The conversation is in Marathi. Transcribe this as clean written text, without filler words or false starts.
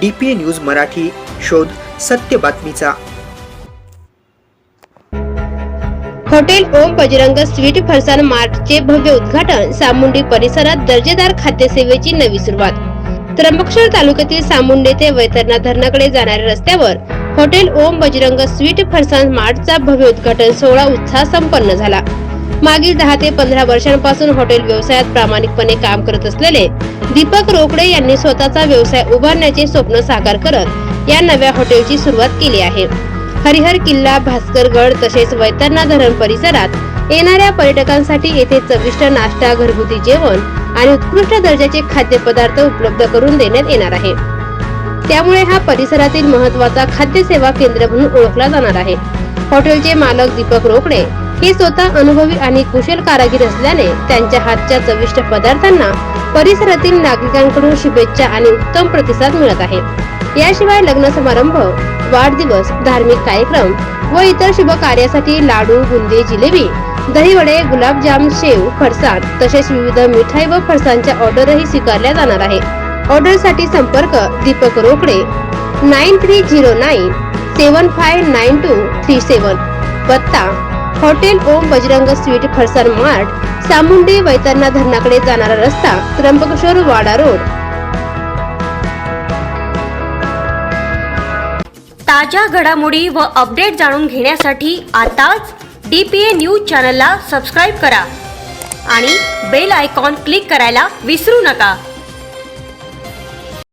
DPA न्यूज मराठी, शोध सत्य बातमीचा। हॉटेल ओम बजरंग स्वीट फरसान मार्टचे भव्य उद्घाटन। सामुंडी परिसरात दर्जेदार खाद्यसेवेची नवी सुरुवात। त्र्यंबकेश्वर तालुक्यातील सामुंडी ते वैतरणा धरणाकडे जाणाऱ्या रस्त्यावर हॉटेल ओम बजरंग स्वीट फरसान मार्टचा भव्य उद्घाटन सोहळा उत्साहात संपन्न झाला। मागील 10 ते 15 वर्षांपासून हॉटेल व्यवसायात प्रामाणिकपणे काम करत असलेले दीपक रोकडे यांनी स्वतःचा व्यवसाय उभारण्याचे स्वप्न साकार करत या नव्या हॉटेलची सुरुवात केली आहे। हरिहर किल्ला, भास्करगड तसेच वैतरणा धरण परिसरात येणाऱ्या पर्यटकांसाठी येथे चविष्ट नाश्ता, घरगुती जेवण आणि उत्कृष्ट दर्जाचे खाद्यपदार्थ उपलब्ध करून देण्यात येणार आहे। त्यामुळे हा परिसरातील महत्त्वाचा खाद्यसेवा केंद्र म्हणून ओळखला जाणार आहे। हॉटेलचे मालक दीपक रोकडे हे स्वतः अनुभवी आणि कुशल कारागीर असल्याने त्यांच्या हातच्या चविष्ट पदार्थांना परिसरातील नागरिकांकडून शुभेच्छा आणि उत्तम प्रतिसाद मिळत आहे। याशिवाय लग्न समारंभ, वाढदिवस, धार्मिक कार्यक्रम व इतर शुभ कार्यासाठी लाडू, बुंदी, जिलेबी, दहीवडे, गुलाबजाम, शेव, फरसाण तसेच विविध मिठाई व फरसाणच्या ऑर्डरही स्वीकारल्या जाणार आहे। ऑर्डरसाठी संपर्क दीपक रोकडे 9309 759237। पत्ता हॉटेल ओम बजरंग स्वीट फरसान मार्ट, सामुंडी वैतरणा धरणाकडे जाणारा रस्ता, त्र्यंबकेश्वर वाडा रोड। ताज्या घडामोडी व अपडेट जाणून घेण्यासाठी आताच DPA न्यूज चॅनलला सबस्क्राईब करा आणि बेल आयकॉन क्लिक करायला विसरू नका।